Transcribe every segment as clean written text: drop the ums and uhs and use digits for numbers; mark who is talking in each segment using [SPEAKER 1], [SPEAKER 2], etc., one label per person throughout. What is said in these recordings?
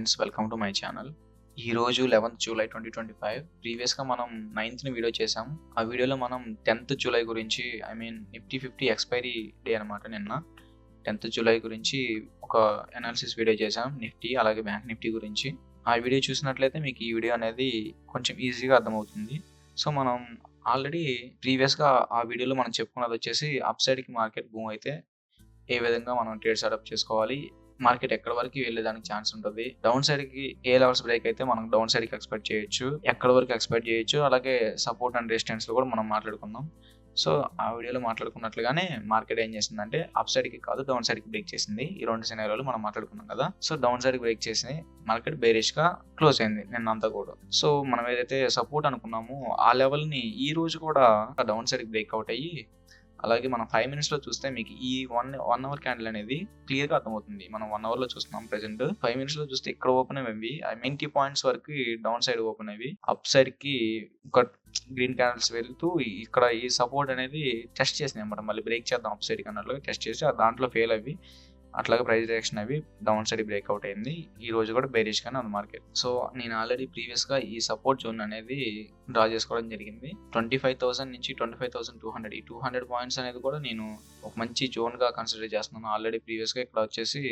[SPEAKER 1] Friends, welcome to my channel. ఈరోజు 11th July 2025. ప్రీవియస్గా మనం 9th వీడియో చేసాం. ఆ వీడియోలో మనం 10th జూలై గురించి నిఫ్టీ 50 ఎక్స్పైరీ డే అనమాట. నిన్న 10th జూలై గురించి ఒక అనాలిసిస్ వీడియో చేసాం, నిఫ్టీ అలాగే బ్యాంక్ నిఫ్టీ గురించి. ఆ వీడియో చూసినట్లయితే మీకు ఈ వీడియో అనేది కొంచెం ఈజీగా అర్థమవుతుంది. సో మనం ఆల్రెడీ ప్రీవియస్గా ఆ వీడియోలో మనం చెప్పుకున్నది వచ్చేసి అప్ సైడ్కి మార్కెట్ బూమ్ అయితే ఏ విధంగా మనం ట్రేడ్ సెటప్ చేసుకోవాలి, మార్కెట్ ఎక్కడ వరకు వెళ్ళేదానికి ఛాన్స్ ఉంటుంది, డౌన్ సైడ్ కి ఏ లెవెల్స్ బ్రేక్ అయితే మనం డౌన్ సైడ్ కి ఎక్స్పెక్ట్ చేయొచ్చు, ఎక్కడ వరకు ఎక్స్పెక్ట్ చేయొచ్చు, అలాగే సపోర్ట్ అండ్ రెసిస్టెన్స్ లో కూడా మనం మాట్లాడుకుందాం. సో ఆ వీడియోలో మాట్లాడుకున్నట్లుగానే మార్కెట్ ఏం చేసిందంటే అప్ సైడ్ కి కాదు డౌన్ సైడ్ కి బ్రేక్ చేసింది. ఈ రెండు సినారియోలు మనం మాట్లాడుకున్నాం కదా. సో డౌన్ సైడ్ కి బ్రేక్ చేసి మార్కెట్ బేరిష్ గా క్లోజ్ అయింది నిన్నంతా కూడా. సో మనం ఏదైతే సపోర్ట్ అనుకున్నామో ఆ లెవెల్ ని ఈ రోజు కూడా డౌన్ సైడ్ కి బ్రేక్అవుట్ అయ్యి, అలాగే మనం 5 minutes లో చూస్తే మీకు ఈ వన్ అవర్ క్యాండిల్ అనేది క్లియర్ గా అర్థమవుతుంది. మనం 1 hour లో చూస్తున్నాం ప్రెసెంట్. 5 minutes లో చూస్తే ఇక్కడ ఓపెన్ అయ్యి 90 points వరకు డౌన్ సైడ్ ఓపెన్ అయ్యి అప్ సైడ్ కి ఒక గ్రీన్ క్యాండిల్స్ వెళ్తూ ఇక్కడ ఈ సపోర్ట్ అనేది టెస్ట్ చేసినాయి అన్నమాట. మళ్ళీ బ్రేక్ చేద్దాం అప్ సైడ్ అన్నట్లుగా టెస్ట్ చేసి దాంట్లో ఫెయిల్ అవి అట్లాగే ప్రైస్ డైరెక్షన్ అవి డౌన్ సైడ్ బ్రేక్అవుట్ అయింది. ఈ రోజు కూడా బేరిష్ గానే ఉంది మార్కెట్. సో నేను ఆల్రెడీ ప్రీవియస్ గా ఈ సపోర్ట్ జోన్ అనేది డ్రా చేసుకోవడం జరిగింది. 25,000 నుంచి 25,200 ఈ 200 పాయింట్స్ అనేది కూడా నేను ఒక మంచి జోన్ గా కన్సిడర్ చేస్తున్నాను. ఆల్రెడీ ప్రీవియస్ గా ఇక్కడ వచ్చేసి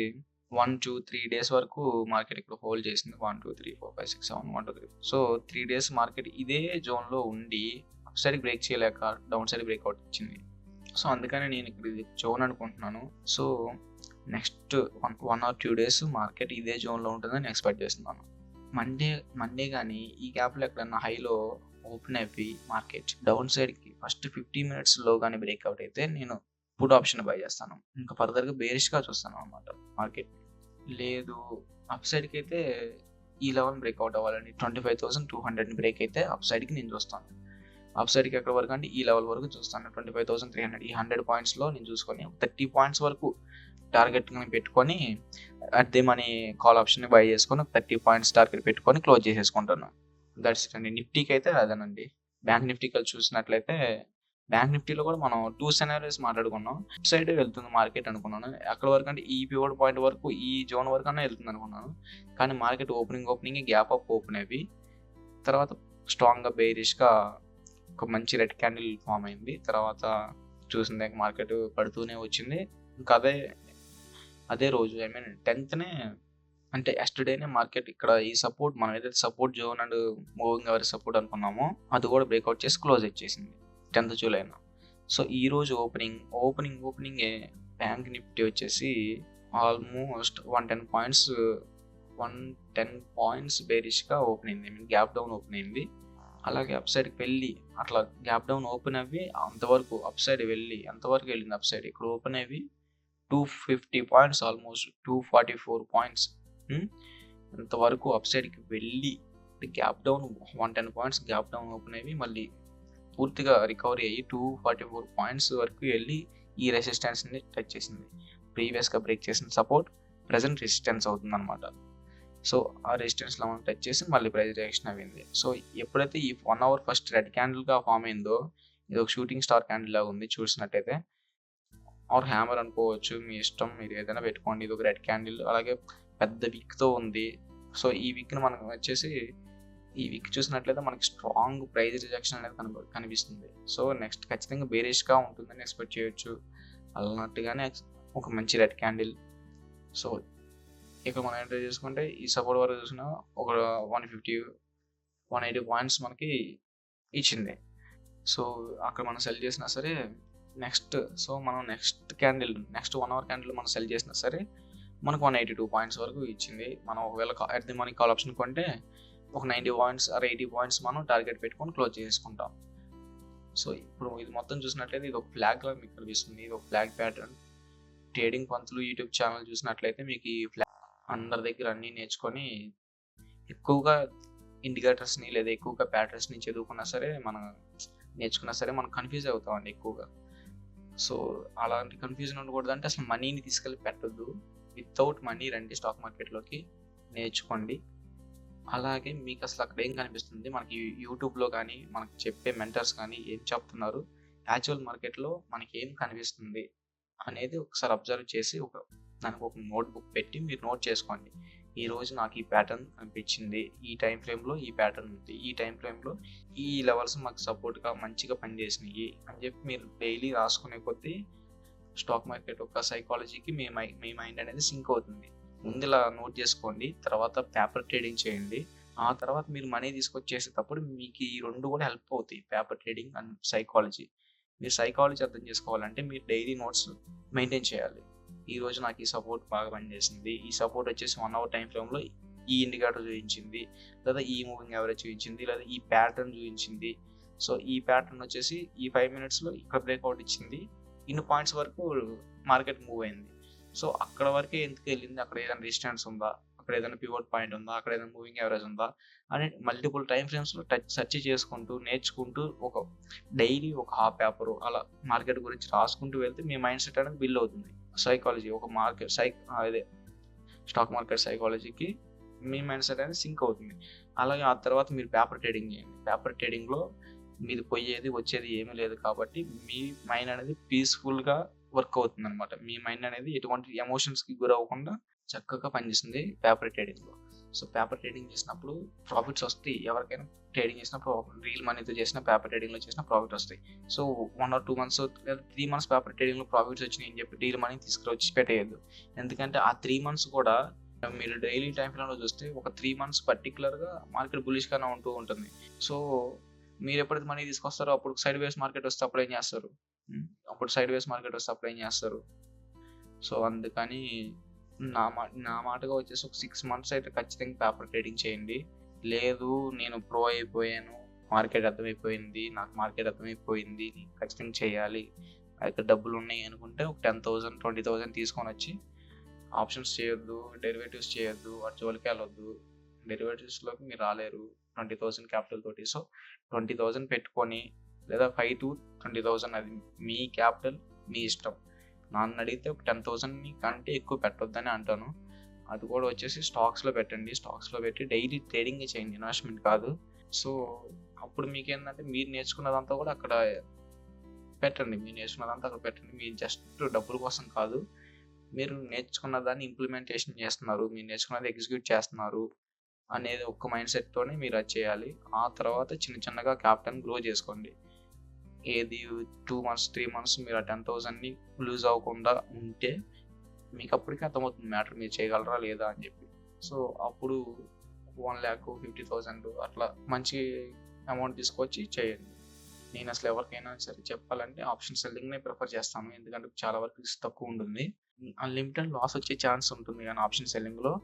[SPEAKER 1] 1, 2, 3 డేస్ వరకు మార్కెట్ ఇక్కడ హోల్డ్ చేసింది. 1, 2, 3, 4, 5, 6, 7, 1, 2, 3. సో 3 days మార్కెట్ ఇదే జోన్ లో ఉండి అప్ సైడ్ బ్రేక్ చేయలేక డౌన్ సైడ్ బ్రేక్అవుట్ ఇచ్చింది. సో అందుకని నేను ఇక్కడ ఇది జోన్ అనుకుంటున్నాను. So next 1 or 2 days market ఇదే జోన్లో ఉంటుందని ఎక్స్పెక్ట్ చేస్తున్నాను. మండే కానీ ఈ గ్యాప్లో ఎక్కడన్నా హైలో ఓపెన్ అయిపోయి మార్కెట్ డౌన్ సైడ్కి ఫస్ట్ 50 minutes లో కానీ బ్రేక్అవుట్ అయితే నేను పుట్ ఆప్షన్ బై చేస్తాను. ఇంకా ఫర్దర్గా బేరిష్గా చూస్తాను అనమాట మార్కెట్. లేదు అప్ సైడ్కి అయితే ఈ లెవెల్ బ్రేక్అవుట్ అవ్వాలని 25,200 బ్రేక్ అయితే అప్ సైడ్కి నేను చూస్తాను. అప్ సైడ్కి ఎక్కడ వరకు అంటే ఈ లెవెల్ వరకు చూస్తాను. 25,300 ఈ 100 pointsలో నేను చూసుకొని 30 points వరకు టార్గెట్ పెట్టుకొని at the money call option by చేసుకొని 30 points టార్గెట్ పెట్టుకొని క్లోజ్ చేసేసుకుంటాను. దట్స్ ఇట్ అండి. నిఫ్టీకి అయితే అదేనండి. బ్యాంక్ నిఫ్టీకి చూసినట్లయితే బ్యాంక్ నిఫ్టీలో కూడా మనం 2 scenarios మాట్లాడుకున్నాం. అప్ సైడ్ వెళ్తుంది మార్కెట్ అనుకున్నాను. అక్కడ వరకు అంటే ఈ పివట్ పాయింట్ వరకు ఈ జోన్ వరకు అన్నా వెళ్తుంది అనుకున్నాను. కానీ market opening gap up open అయ్యి తర్వాత స్ట్రాంగ్గా బేరిష్గా ఒక మంచి రెడ్ క్యాండిల్ ఫామ్ అయింది. తర్వాత చూసిందే మార్కెట్ పడుతూనే వచ్చింది. ఇంకా అదే రోజు 10th అంటే ఎస్టర్డేనే మార్కెట్ ఇక్కడ ఈ సపోర్ట్ మనం ఏదైతే సపోర్ట్ జోన్ అండ్ మూవింగ్ ఎవరి సపోర్ట్ అనుకున్నామో అది కూడా బ్రేక్అవుట్ చేసి క్లోజ్ ఇచ్చేసింది 10th జూలైన. సో ఈ రోజు ఓపెనింగ్ బ్యాంక్ నిఫ్టీ వచ్చేసి ఆల్మోస్ట్ 110 points బేరిష్గా ఓపెన్ అయింది. గ్యాప్ డౌన్ ఓపెన్ అయింది. అలాగే అప్ సైడ్కి వెళ్ళి అట్లా గ్యాప్ డౌన్ ఓపెన్ అయ్యి అంతవరకు అప్ సైడ్ వెళ్ళి ఎంతవరకు వెళ్ళింది అప్ సైడ్ ఇక్కడ ఓపెన్ అయ్యి 250 points ఆల్మోస్ట్ 244 points ఇంతవరకు అప్ సైడ్కి వెళ్ళి gap down 110 points gap down open అయ్యి మళ్ళీ పూర్తిగా రికవరీ అయ్యి 244 points వరకు వెళ్ళి ఈ రెసిస్టెన్స్ని టచ్ చేసింది. ప్రీవియస్గా బ్రేక్ చేసిన సపోర్ట్ ప్రజెంట్ రెసిస్టెన్స్ అవుతుంది అనమాట. సో ఆ రెసిస్టెన్స్లో మనం టచ్ చేసి మళ్ళీ ప్రైస్ రియాక్షన్ అయింది. సో ఎప్పుడైతే ఈ 1 hour ఫస్ట్ రెడ్ క్యాండిల్గా ఫామ్ అయిందో ఇది ఒక షూటింగ్ స్టార్ క్యాండిల్ లాగా ఉంది చూసినట్టయితే, ఆర్ హ్యామర్ అనుకోవచ్చు, మీ ఇష్టం, మీరు ఏదైనా పెట్టుకోండి. ఇది ఒక రెడ్ క్యాండిల్ అలాగే పెద్ద విక్తో ఉంది. సో ఈ విక్ని మనకు వచ్చేసి ఈ విక్ చూసినట్లయితే మనకి స్ట్రాంగ్ ప్రైస్ రిజెక్షన్ అనేది కనిపిస్తుంది. సో నెక్స్ట్ ఖచ్చితంగా బేరిష్గా ఉంటుందని ఎక్స్పెక్ట్ చేయొచ్చు. అన్నట్టుగానే ఒక మంచి రెడ్ క్యాండిల్. సో ఇక్కడ మనం ఎంటర్ చేసుకుంటే ఈ సపోర్ట్ వరకు చూసినా ఒక 180 points మనకి ఇచ్చింది. సో అక్కడ మనం సెల్ చేసినా సరే మనం నెక్స్ట్ 1 hour క్యాండిల్ మనం సెల్ చేసినా సరే మనకు 182 points వరకు ఇచ్చింది. మనం ఒకవేళ at the money call option కొంటే ఒక 90 points ఆర్ 80 points మనం టార్గెట్ పెట్టుకొని క్లోజ్ చేసుకుంటాం. సో ఇప్పుడు ఇది మొత్తం చూసినట్లయితే ఇది ఒక ఫ్లాగ్ లా మీకు కనిపిస్తుంది. ఇది ఒక ఫ్లాగ్ ప్యాటర్న్. ట్రేడింగ్ పంతులు యూట్యూబ్ ఛానల్ చూసినట్లయితే మీకు ఈ ఫ్లాగ్ అందరి దగ్గర అన్నీ నేర్చుకొని ఎక్కువగా ఇండికేటర్స్ని లేదా ఎక్కువగా ప్యాటర్న్స్ని చదువుకున్నా సరే మనం కన్ఫ్యూజ్ అవుతామండి ఎక్కువగా. సో అలాంటి కన్ఫ్యూజన్ ఉండకూడదు అంటే అసలు మనీని తీసుకెళ్ళి పెట్టద్దు. వితౌట్ మనీ రండి స్టాక్ మార్కెట్లోకి, నేర్చుకోండి. అలాగే మీకు అసలు అక్కడ ఏం కనిపిస్తుంది, మనకి యూట్యూబ్లో కానీ మనకి చెప్పే మెంటర్స్ కానీ ఏం చెప్తున్నారు, యాక్చువల్ మార్కెట్లో మనకి ఏం కనిపిస్తుంది అనేది ఒకసారి అబ్జర్వ్ చేసి దానికి ఒక నోట్బుక్ పెట్టి మీరు నోట్ చేసుకోండి. ఈరోజు నాకు ఈ ప్యాటర్న్ అనిపించింది, ఈ టైం ఫ్రేమ్లో ఈ ప్యాటర్న్ ఉంది, ఈ టైం ఫ్రేమ్లో ఈ లెవెల్స్ మాకు సపోర్ట్గా మంచిగా పనిచేసినాయి అని చెప్పి మీరు డైలీ రాసుకునే కొద్దీ స్టాక్ మార్కెట్ యొక్క సైకాలజీకి మీ మైండ్ అనేది సింక్ అవుతుంది. ముందు ఇలా నోట్ చేసుకోండి, తర్వాత పేపర్ ట్రేడింగ్ చేయండి. ఆ తర్వాత మీరు మనీ తీసుకొచ్చేసేటప్పుడు మీకు ఈ రెండు కూడా హెల్ప్ అవుతాయి, పేపర్ ట్రేడింగ్ అండ్ సైకాలజీ. మీరు సైకాలజీ అర్థం చేసుకోవాలంటే మీరు డైలీ నోట్స్ మెయింటైన్ చేయాలి. ఈ రోజు నాకు ఈ సపోర్ట్ బాగా పనిచేసింది, ఈ సపోర్ట్ వచ్చేసి 1 hour టైం ఫ్రేమ్లో ఈ ఇండికేటర్ చూపించింది, లేదా ఈ మూవింగ్ యావరేజ్ చూపించింది, లేదా ఈ ప్యాటర్న్ చూపించింది. సో ఈ ప్యాటర్న్ వచ్చేసి ఈ 5 minutesలో ఇక్కడ బ్రేక్అవుట్ ఇచ్చింది, ఇన్ని పాయింట్స్ వరకు మార్కెట్ మూవ్ అయింది. సో అక్కడ వరకే ఎందుకు వెళ్ళింది, అక్కడ ఏదైనా రెసిస్టెన్స్ ఉందా, అక్కడ ఏదైనా పివట్ పాయింట్ ఉందా, అక్కడ ఏదైనా మూవింగ్ యావరేజ్ ఉందా అని మల్టిపుల్ టైం ఫ్రేమ్స్లో సెర్చ్ చేసుకుంటూ నేర్చుకుంటూ ఒక డైలీ ఒక హాఫ్ పేపర్ అలా మార్కెట్ గురించి రాసుకుంటూ వెళ్తే మీ మైండ్ సెట్ అనేది బిల్డ్ అవుతుంది. సైకాలజీ ఒక మార్కెట్ అదే స్టాక్ మార్కెట్ సైకాలజీకి మీ మైండ్ సెట్ అనేది సింక్ అవుతుంది. అలాగే ఆ తర్వాత మీరు పేపర్ ట్రేడింగ్ చేయండి. పేపర్ ట్రేడింగ్లో మీది పోయేది వచ్చేది ఏమీ లేదు కాబట్టి మీ మైండ్ అనేది పీస్ఫుల్గా వర్క్ అవుతుంది అనమాట. మీ మైండ్ అనేది ఎటువంటి ఎమోషన్స్కి గురవ్వకుండా చక్కగా పనిచేస్తుంది పేపర్ ట్రేడింగ్లో. సో పేపర్ ట్రేడింగ్ చేసినప్పుడు ప్రాఫిట్స్ వస్తాయి. ఎవరికైనా ట్రేడింగ్ చేసినప్పుడు రియల్ మనీతో చేసిన పేపర్ ట్రేడింగ్లో చేసిన ప్రాఫిట్ వస్తాయి. సో 1 or 2 months లేదా 3 months పేపర్ ట్రేడింగ్లో ప్రాఫిట్స్ వచ్చినాయి అని చెప్పి రియల్ మనీ తీసుకురొచ్చి పెట్టేయద్దు. ఎందుకంటే ఆ 3 months కూడా మీరు డైలీ టైం ఫ్రేమ్లో చూస్తే ఒక 3 months పర్టికులర్గా మార్కెట్ బులిష్గానే ఉంటూ ఉంటుంది. సో మీరు ఎప్పుడైతే మనీ తీసుకొస్తారో అప్పుడు సైడ్ వేస్ మార్కెట్ వస్తే అప్పుడు ఏం చేస్తారు, సో అందుకని నా మాటగా వచ్చేసి ఒక 6 months అయితే ఖచ్చితంగా పేపర్ ట్రేడింగ్ చేయండి. లేదు నేను ప్రో అయిపోయాను, మార్కెట్ అర్థమైపోయింది, నాకు మార్కెట్ అర్థమైపోయింది, ఖచ్చితంగా చేయాలి, అయితే డబ్బులు ఉన్నాయి అనుకుంటే ఒక 10,000 20,000 తీసుకొని వచ్చి ఆప్షన్స్ చేయొద్దు, డెరివేటివ్స్ చేయొద్దు, వాటి జోలికి వెళ్ళొద్దు. డెరివేటివ్స్లోకి మీరు రాలేరు 20,000 క్యాపిటల్ తోటి. సో 20,000 పెట్టుకొని లేదా 5 to 20,000 అది మీ క్యాపిటల్, మీ ఇష్టం. నన్ను అడిగితే ఒక 10,000 కంటే ఎక్కువ పెట్టొద్దని అంటాను. అది కూడా వచ్చేసి స్టాక్స్లో పెట్టండి. స్టాక్స్లో పెట్టి డైలీ ట్రేడింగ్ చేయండి, ఇన్వెస్ట్మెంట్ కాదు. సో అప్పుడు మీకు ఏంటంటే మీరు నేర్చుకున్నదంతా కూడా అక్కడ పెట్టండి. మీరు జస్ట్ డబ్బుల కోసం కాదు, మీరు నేర్చుకున్న దాన్ని ఇంప్లిమెంటేషన్ చేస్తున్నారు, మీరు నేర్చుకున్నది ఎగ్జిక్యూట్ చేస్తున్నారు అనేది ఒక్క మైండ్ సెట్తోనే మీరు అది చేయాలి. ఆ తర్వాత చిన్నగా క్యాపిటల్ గ్రో చేసుకోండి. ఏది 2 months 3 months మీరు ఆ 10,000ని లూజ్ అవ్వకుండా ఉంటే మీకు అప్పటికే అర్థమవుతుంది మ్యాటర్ మీరు చేయగలరా లేదా అని చెప్పి. సో అప్పుడు 1,50,000 అట్లా మంచి అమౌంట్ తీసుకొచ్చి చేయండి. నేను అసలు ఎవరికైనా సరే చెప్పాలంటే ఆప్షన్ సెల్లింగ్నే ప్రిఫర్ చేస్తాను, ఎందుకంటే చాలా వరకు రిస్క్ తక్కువ ఉంటుంది. అన్లిమిటెడ్ లాస్ వచ్చే ఛాన్స్ ఉంటుంది కానీ ఆప్షన్ సెల్లింగ్లో,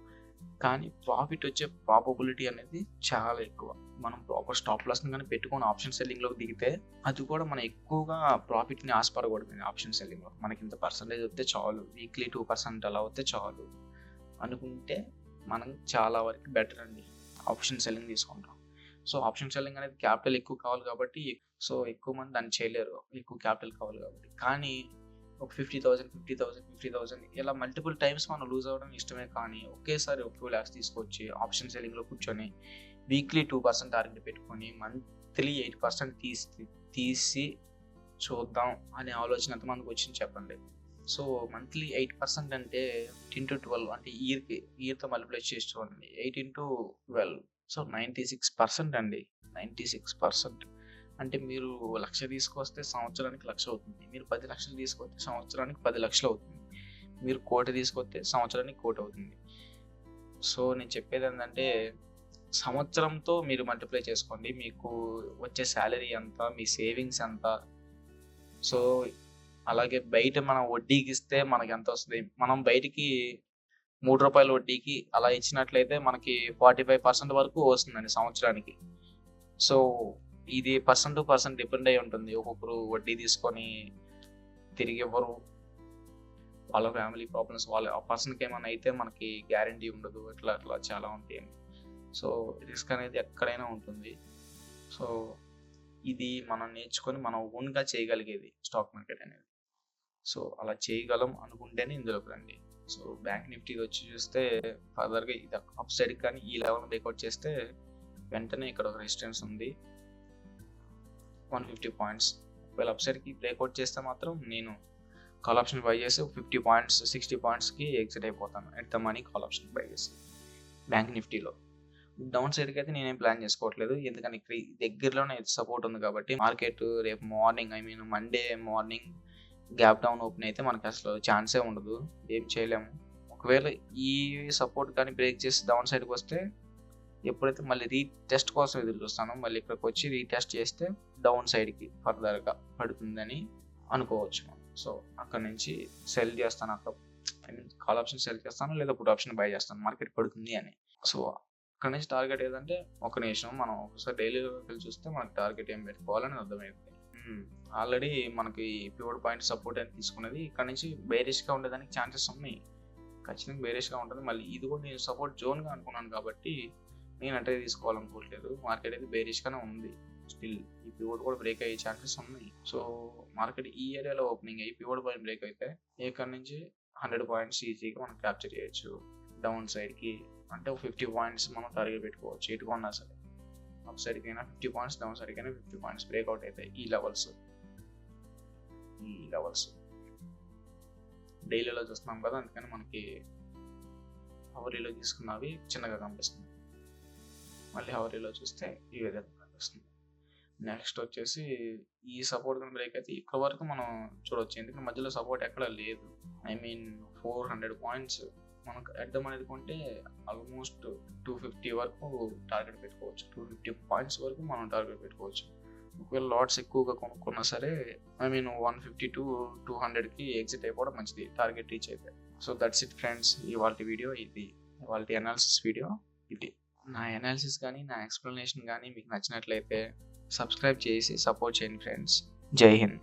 [SPEAKER 1] కానీ ప్రాఫిట్ వచ్చే ప్రాబబిలిటీ అనేది చాలా ఎక్కువ. మనం ప్రాపర్ స్టాప్ లాస్ని కానీ పెట్టుకొని ఆప్షన్ సెల్లింగ్లోకి దిగితే అది కూడా మనం ఎక్కువగా ప్రాఫిట్ని ఆశపడకూడదు. ఆప్షన్ సెల్లింగ్లో మనకి ఇంత పర్సంటేజ్ వస్తే చాలు, వీక్లీ 2% అలా వస్తే చాలు అనుకుంటే మనం చాలా వరకు బెటర్ అండి ఆప్షన్ సెల్లింగ్ తీసుకుంటాం. సో ఆప్షన్ సెల్లింగ్ అనేది క్యాపిటల్ ఎక్కువ కావాలి కాబట్టి, సో ఎక్కువ మంది దాన్ని చేయలేరు, ఎక్కువ క్యాపిటల్ కావాలి కాబట్టి. కానీ ఒక 50,000 ఇలా మల్టిపుల్ టైమ్స్ మనం లూజ్ అవ్వడం ఇష్టమే, కానీ ఒకేసారి ఒక 2 lakhs తీసుకొచ్చి ఆప్షన్ సెల్లింగ్లో కూర్చొని వీక్లీ 2% టార్గెట్ పెట్టుకొని మంత్లీ 8% తీసి చూద్దాం అనే ఆలోచన ఎంతమందికి వచ్చింది చెప్పండి. సో మంత్లీ 8% అంటే 10 to 12 అంటే ఇయర్తో మల్టిప్లై చేసి చూడండి. 8 into 12 సో 96% అండి. 96% అంటే మీరు 1,00,000 తీసుకొస్తే సంవత్సరానికి 1,00,000 అవుతుంది. మీరు 10 లక్షలు తీసుకొస్తే సంవత్సరానికి 10 లక్షలు అవుతుంది. మీరు 1,00,000 తీసుకొస్తే సంవత్సరానికి 1,00,000 అవుతుంది. సో నేను చెప్పేది ఏంటంటే సంవత్సరంతో మీరు మల్టిప్లై చేసుకోండి, మీకు వచ్చే శాలరీ ఎంత, మీ సేవింగ్స్ ఎంత. సో అలాగే బయట మనం వడ్డీకి ఇస్తే మనకి ఎంత వస్తుంది, మనం బయటికి ₹3 వడ్డీకి అలా ఇచ్చినట్లయితే మనకి 45% వరకు వస్తుందండి సంవత్సరానికి. సో ఇది పర్సన్ టు పర్సన్ డిపెండ్ అయి ఉంటుంది. ఒక్కొక్కరు వడ్డీ తీసుకొని తిరిగి ఇవ్వరు, వాళ్ళ ఫ్యామిలీ ప్రాబ్లమ్స్, ఆ పర్సన్కి ఏమైనా అయితే మనకి గ్యారంటీ ఉండదు, అట్లా చాలా ఉంటాయండి. సో రిస్క్ అనేది ఎక్కడైనా ఉంటుంది. సో ఇది మనం నేర్చుకొని మనం ఓన్గా చేయగలిగేది స్టాక్ మార్కెట్ అనేది. సో అలా చేయగలం అనుకుంటేనే ఇందులోకి రండి. సో బ్యాంక్ నిఫ్టీ వచ్చి చూస్తే ఫర్దర్గా ఇది అప్ సైడ్ కానీ ఈ లెవెల్ బ్రేక్అవుట్ చేస్తే వెంటనే ఇక్కడ ఒక రెసిస్టెన్స్ ఉంది 150 points. ఒకవేళ అప్ సైడ్కి బ్రేక్అవుట్ చేస్తే మాత్రం నేను కాల్ ఆప్షన్ బై చేసి 50 points 60 pointsకి ఎగ్జిట్ అయిపోతాను at the money call option by చేసి. బ్యాంక్ నిఫ్టీలో. డౌన్ సైడ్కి అయితే నేనేం ప్లాన్ చేసుకోవట్లేదు, ఎందుకంటే ఇక్కడ దగ్గరలోనే సపోర్ట్ ఉంది కాబట్టి మార్కెట్ రేపు morning Monday morning gap down open అయితే మనకి అసలు ఛాన్సే ఉండదు, ఏం చేయలేము. ఒకవేళ ఈ సపోర్ట్ కానీ బ్రేక్ చేసి డౌన్ సైడ్కి వస్తే ఎప్పుడైతే మళ్ళీ రీటెస్ట్ కోసం ఎదురు చూస్తాను, మళ్ళీ ఇక్కడికి వచ్చి రీటెస్ట్ చేస్తే డౌన్ సైడ్కి ఫర్దర్గా పడుతుందని అనుకోవచ్చు. సో అక్కడ నుంచి సెల్ చేస్తాను, అక్కడ కాల్ ఆప్షన్ సెల్ చేస్తాను లేదా పుట్ ఆప్షన్ బై చేస్తాను మార్కెట్ పడుతుంది అని. సో అక్కడ నుంచి టార్గెట్ ఏదంటే ఒక నిమిషం మనం ఒకసారి డైలీలోకి వెళ్ళి చూస్తే మనకి టార్గెట్ ఏం పెట్టుకోవాలని అర్థమైంది. ఆల్రెడీ మనకి పివట్ పాయింట్ సపోర్ట్ అని తీసుకునేది ఇక్కడ నుంచి బేరిష్గా ఉండేదానికి ఛాన్సెస్ ఉన్నాయి, ఖచ్చితంగా బేరిష్గా ఉంటుంది. మళ్ళీ ఇది కూడా నేను సపోర్ట్ జోన్గా అనుకున్నాను కాబట్టి నేను అంటే తీసుకోవాలనుకోవట్లేదు, మార్కెట్ అయితే బేరిష్గానే ఉంది స్టిల్. ఈ పివట్ కూడా బ్రేక్ అయ్యే ఛాన్సెస్ ఉన్నాయి. సో మార్కెట్ ఈ ఏరియాలో ఓపెనింగ్ అయ్యి పివట్ పాయింట్ బ్రేక్ అయితే ఇక్కడ నుంచి 100 పాయింట్స్ ఈజీగా మనం క్యాప్చర్ చేయొచ్చు. డౌన్ సైడ్కి అంటే 50 పాయింట్స్ మనం టార్గెట్ పెట్టుకోవచ్చు ఎటు కొన్నా సరే. అప్ సైడ్కి అయినా 50 పాయింట్స్, డౌన్ సైడ్కి అయినా 50 పాయింట్స్ బ్రేక్అవుట్ అయితే ఈ లెవెల్స్ డైలీలో చూస్తున్నాం కదా, అందుకని మనకి హవరీలో తీసుకున్నవి చిన్నగా కనిపిస్తుంది, మళ్ళీ హవరీలో చూస్తే ఈ విధంగా కనిపిస్తుంది. నెక్స్ట్ వచ్చేసి ఈ సపోర్ట్ కానీ బ్రేక్ అయితే ఇక్కడ వరకు మనం చూడవచ్చు, ఎందుకంటే మధ్యలో సపోర్ట్ ఎక్కడ లేదు. 400 పాయింట్స్ మనకు అడ్డం అనేది కొంటే ఆల్మోస్ట్ 250 వరకు టార్గెట్ పెట్టుకోవచ్చు, 250 పాయింట్స్ వరకు మనం టార్గెట్ పెట్టుకోవచ్చు. ఒకవేళ లాట్స్ ఎక్కువగా కొనుక్కున్నా సరే 150 to 200కి ఎగ్జిట్ అయిపోవడం మంచిది టార్గెట్ రీచ్ అయితే. సో దట్స్ ఇట్ ఫ్రెండ్స్, ఇవాళ వీడియో ఇది, ఇవాళ అనాలిసిస్ వీడియో ఇది. నా అనాలిసిస్ కానీ నా ఎక్స్ప్లెనేషన్ కానీ మీకు నచ్చినట్లయితే సబ్స్క్రైబ్ చేసి సపోర్ట్ చేయండి ఫ్రెండ్స్. జై హింద్.